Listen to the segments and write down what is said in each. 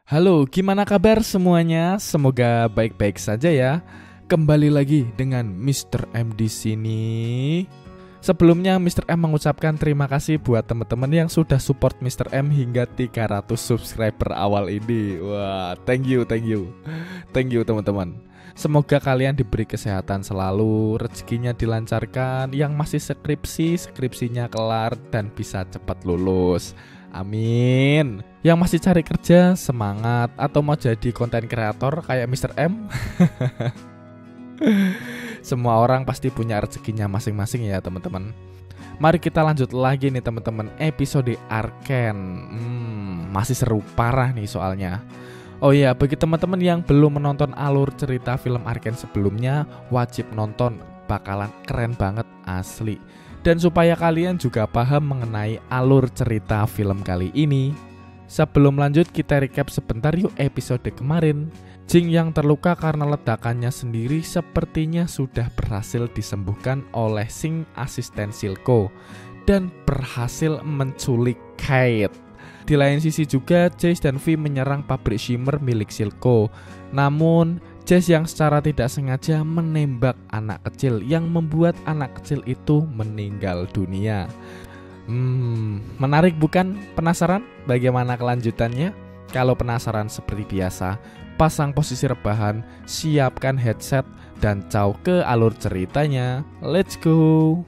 Halo, gimana kabar semuanya? Semoga baik-baik saja ya. Kembali lagi dengan Mr. M di sini. Sebelumnya Mr. M mengucapkan terima kasih buat teman-teman yang sudah support Mr. M hingga 300 subscriber awal ini. Wah, thank you teman-teman. Semoga kalian diberi kesehatan selalu, rezekinya dilancarkan, yang masih skripsinya kelar dan bisa cepat lulus. Amin. Yang masih cari kerja, semangat. Atau mau jadi konten kreator kayak Mr. M. Semua orang pasti punya rezekinya masing-masing ya teman-teman. Mari kita lanjut lagi nih teman-teman, episode Arcane. Masih seru parah nih soalnya. Oh iya, bagi teman-teman yang belum menonton alur cerita film Arcane sebelumnya, wajib nonton, bakalan keren banget asli. Dan supaya kalian juga paham mengenai alur cerita film kali ini, sebelum lanjut kita recap sebentar yuk episode kemarin. Jing yang terluka karena ledakannya sendiri sepertinya sudah berhasil disembuhkan oleh Sing asisten Silco dan berhasil menculik Kate. Di lain sisi juga Jace dan Vi menyerang pabrik Shimmer milik Silco. Namun Jace yang secara tidak sengaja menembak anak kecil yang membuat anak kecil itu meninggal dunia. Menarik bukan? Penasaran bagaimana kelanjutannya? Kalau penasaran seperti biasa, pasang posisi rebahan, siapkan headset, dan caw ke alur ceritanya. Let's go!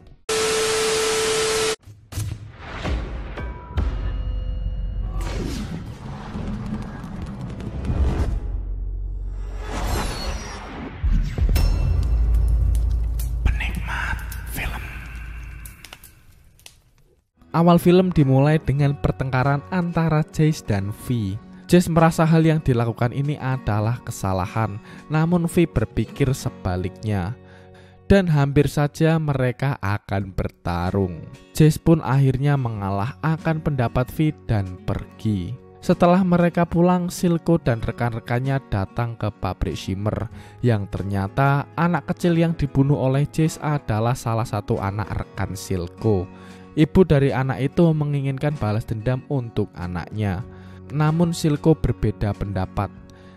Awal film dimulai dengan pertengkaran antara Jace dan Vi. Jace merasa hal yang dilakukan ini adalah kesalahan, namun Vi berpikir sebaliknya. Dan hampir saja mereka akan bertarung. Jace pun akhirnya mengalah akan pendapat Vi dan pergi. Setelah mereka pulang, Silco dan rekan-rekannya datang ke pabrik Shimmer, yang ternyata anak kecil yang dibunuh oleh Jace adalah salah satu anak rekan Silco. Ibu dari anak itu menginginkan balas dendam untuk anaknya. Namun Silco berbeda pendapat.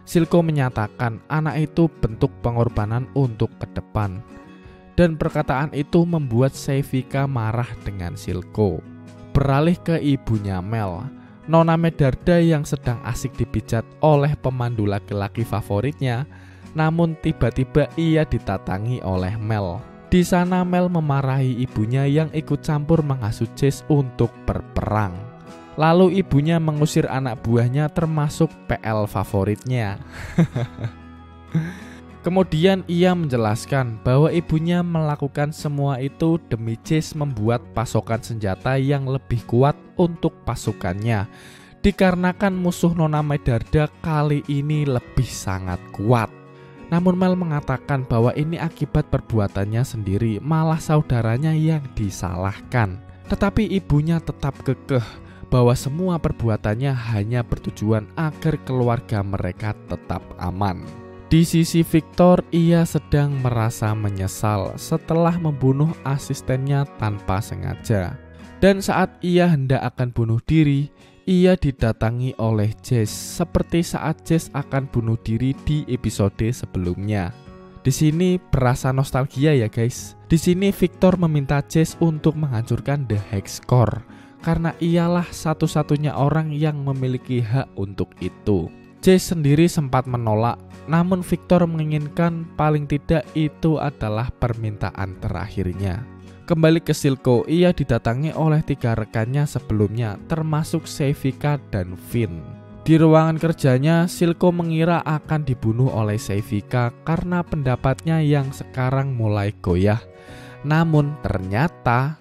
Silco menyatakan anak itu bentuk pengorbanan untuk ke depan. Dan perkataan itu membuat Sevika marah dengan Silco. Beralih ke ibunya Mel, Nona Medarda yang sedang asik dipijat oleh pemandu laki-laki favoritnya. Namun tiba-tiba ia ditatangi oleh Mel. Di sana Mel memarahi ibunya yang ikut campur menghasut Jace untuk berperang. Lalu ibunya mengusir anak buahnya termasuk PL favoritnya. Kemudian ia menjelaskan bahwa ibunya melakukan semua itu demi Jace membuat pasokan senjata yang lebih kuat untuk pasukannya. Dikarenakan musuh Nona Medarda kali ini lebih sangat kuat. Namun Mel mengatakan bahwa ini akibat perbuatannya sendiri, malah saudaranya yang disalahkan. Tetapi ibunya tetap kekeh bahwa semua perbuatannya hanya bertujuan agar keluarga mereka tetap aman. Di sisi Victor, ia sedang merasa menyesal setelah membunuh asistennya tanpa sengaja. Dan saat ia hendak akan bunuh diri, ia didatangi oleh Jace seperti saat Jace akan bunuh diri di episode sebelumnya. Di sini berasa nostalgia ya guys. Di sini Victor meminta Jace untuk menghancurkan The Hex Core karena ialah satu-satunya orang yang memiliki hak untuk itu. Jace sendiri sempat menolak, namun Victor menginginkan paling tidak itu adalah permintaan terakhirnya. Kembali ke Silco, ia didatangi oleh 3 rekannya sebelumnya, termasuk Sevika dan Finn. Di ruangan kerjanya, Silco mengira akan dibunuh oleh Sevika karena pendapatnya yang sekarang mulai goyah. Namun ternyata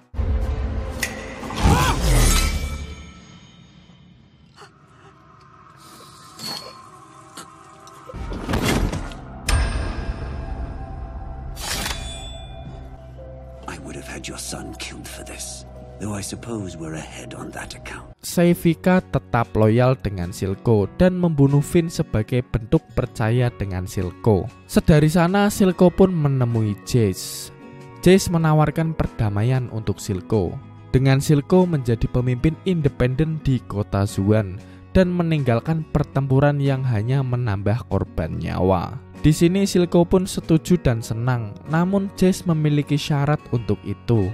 Your son killed for this, though I suppose we're ahead on that account. Sevika tetap loyal dengan Silco dan membunuh Finn sebagai bentuk percaya dengan Silco. Sedari sana Silco pun menemui Jace. Jace menawarkan perdamaian untuk Silco. Dengan Silco menjadi pemimpin independen di kota Zuan dan meninggalkan pertempuran yang hanya menambah korban nyawa. Di sini Silco pun setuju dan senang, namun Jace memiliki syarat untuk itu,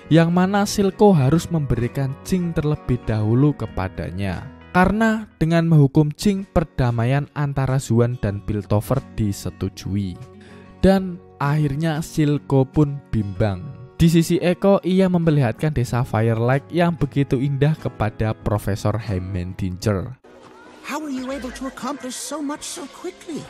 yang mana Silco harus memberikan Jing terlebih dahulu kepadanya. Karena dengan menghukum Jing, perdamaian antara Xuan dan Piltover disetujui. Dan akhirnya Silco pun bimbang. Di sisi Echo, ia memperlihatkan desa Firelight yang begitu indah kepada Profesor Heimendinger. How were you able to accomplish so much so quickly?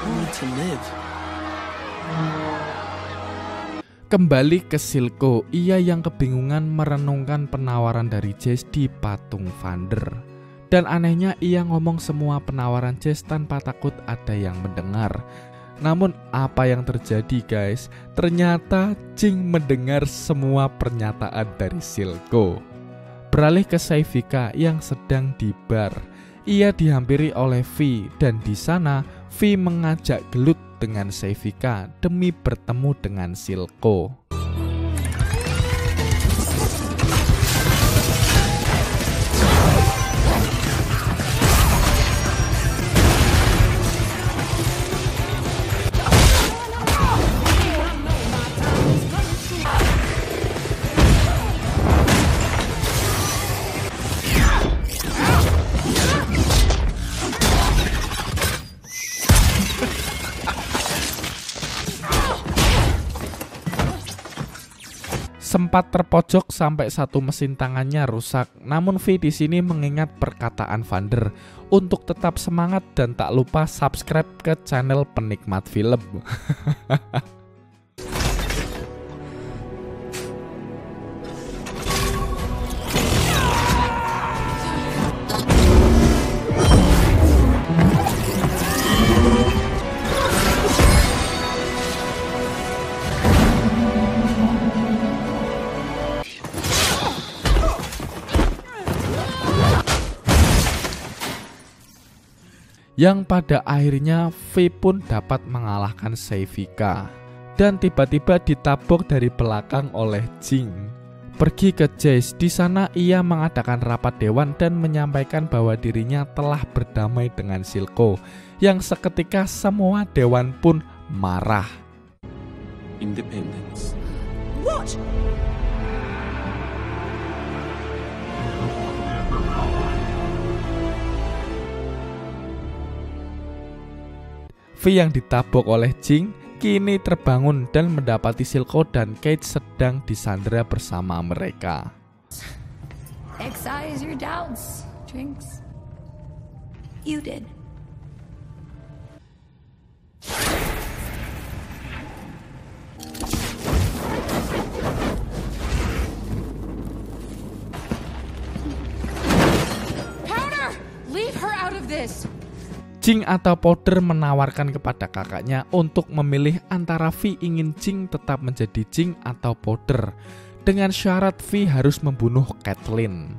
Only to live. Kembali ke Silco, ia yang kebingungan merenungkan penawaran dari Jace di patung Vander. Dan anehnya ia ngomong semua penawaran Jace tanpa takut ada yang mendengar. Namun apa yang terjadi guys? Ternyata Jing mendengar semua pernyataan dari Silco. Beralih ke Saevika yang sedang di bar. Ia dihampiri oleh Vi dan di sana Vi mengajak gelut dengan Saevika demi bertemu dengan Silco. Sempat terpojok sampai satu mesin tangannya rusak. Namun V di sini mengingat perkataan Vander untuk tetap semangat dan tak lupa subscribe ke channel penikmat film. Yang pada akhirnya V pun dapat mengalahkan Saevika dan tiba-tiba ditabok dari belakang oleh Jing. Pergi ke Jace, di sana ia mengadakan rapat dewan dan menyampaikan bahwa dirinya telah berdamai dengan Silco, yang seketika semua dewan pun marah. Independence. What? V yang ditabok oleh Jing kini terbangun dan mendapati Silco dan Cait sedang disandera bersama mereka. Excise your doubts, Jinx. You did. Powder! Leave her out of this! Jing atau Powder menawarkan kepada kakaknya untuk memilih antara V ingin Jing tetap menjadi Jing atau Powder, dengan syarat V harus membunuh Caitlyn.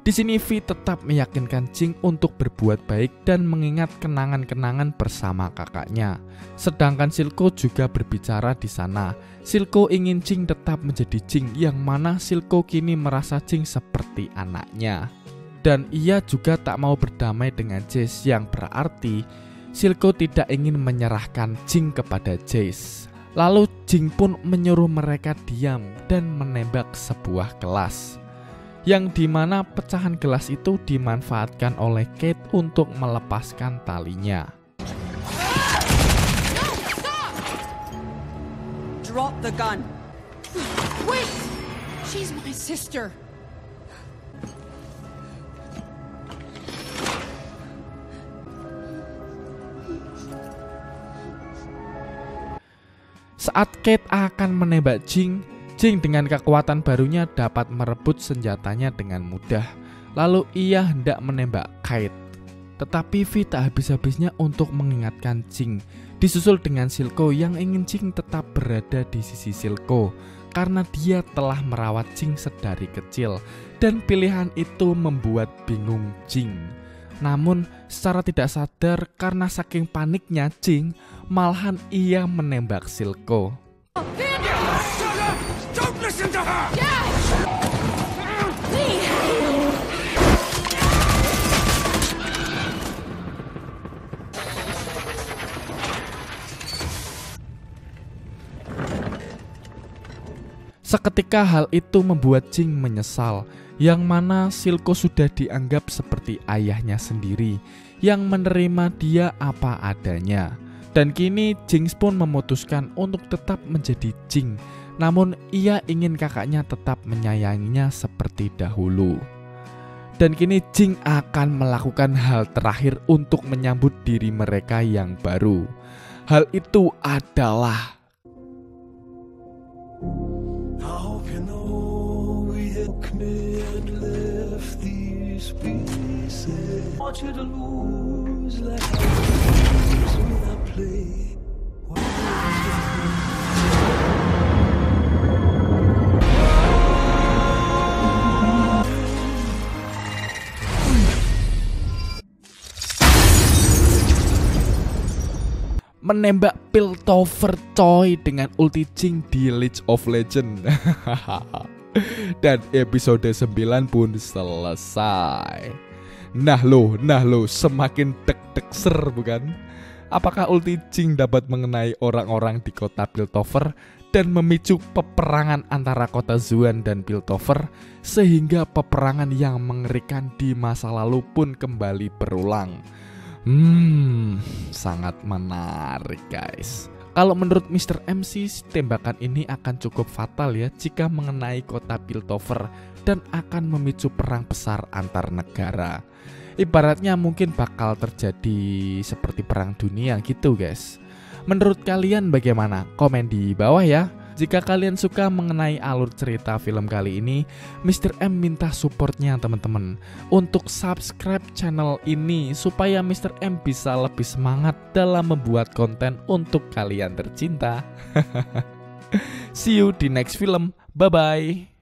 Di sini V tetap meyakinkan Jing untuk berbuat baik dan mengingat kenangan-kenangan bersama kakaknya. Sedangkan Silco juga berbicara di sana. Silco ingin Jing tetap menjadi Jing, yang mana Silco kini merasa Jing seperti anaknya. Dan ia juga tak mau berdamai dengan Jace, yang berarti Silco tidak ingin menyerahkan Jing kepada Jace. Lalu Jing pun menyuruh mereka diam dan menembak sebuah gelas, yang dimana pecahan gelas itu dimanfaatkan oleh Cait untuk melepaskan talinya. Drop the gun. Wait! She's my sister. Saat Cait akan menembak Jing, Jing dengan kekuatan barunya dapat merebut senjatanya dengan mudah. Lalu ia hendak menembak Cait. Tetapi V tak habis-habisnya untuk mengingatkan Jing. Disusul dengan Silco yang ingin Jing tetap berada di sisi Silco, karena dia telah merawat Jing sedari kecil. Dan pilihan itu membuat bingung Jing. Namun secara tidak sadar karena saking paniknya Jing, malahan ia menembak Silco. Don't listen to her! Seketika hal itu membuat Jing menyesal, yang mana Silco sudah dianggap seperti ayahnya sendiri, yang menerima dia apa adanya. Dan kini Jing pun memutuskan untuk tetap menjadi Jing, namun ia ingin kakaknya tetap menyayanginya seperti dahulu. Dan kini Jing akan melakukan hal terakhir untuk menyambut diri mereka yang baru. Hal itu adalah How can all we have committed left these pieces? I want you to lose like I lose when I play. menembak Piltover coy dengan ulti Jing di League of Legends. Dan episode 9 pun selesai. Nah lo, semakin deg-deg ser bukan? Apakah ulti Jing dapat mengenai orang-orang di kota Piltover dan memicu peperangan antara kota Xuan dan Piltover, sehingga peperangan yang mengerikan di masa lalu pun kembali berulang? Sangat menarik guys. Kalau menurut Mr. MC, tembakan ini akan cukup fatal ya jika mengenai kota Piltover dan akan memicu perang besar antar negara. Ibaratnya mungkin bakal terjadi seperti perang dunia gitu guys. Menurut kalian bagaimana? Komen di bawah ya. Jika kalian suka mengenai alur cerita film kali ini, Mr. M minta supportnya teman-teman untuk subscribe channel ini supaya Mr. M bisa lebih semangat dalam membuat konten untuk kalian tercinta. See you di next film. Bye-bye.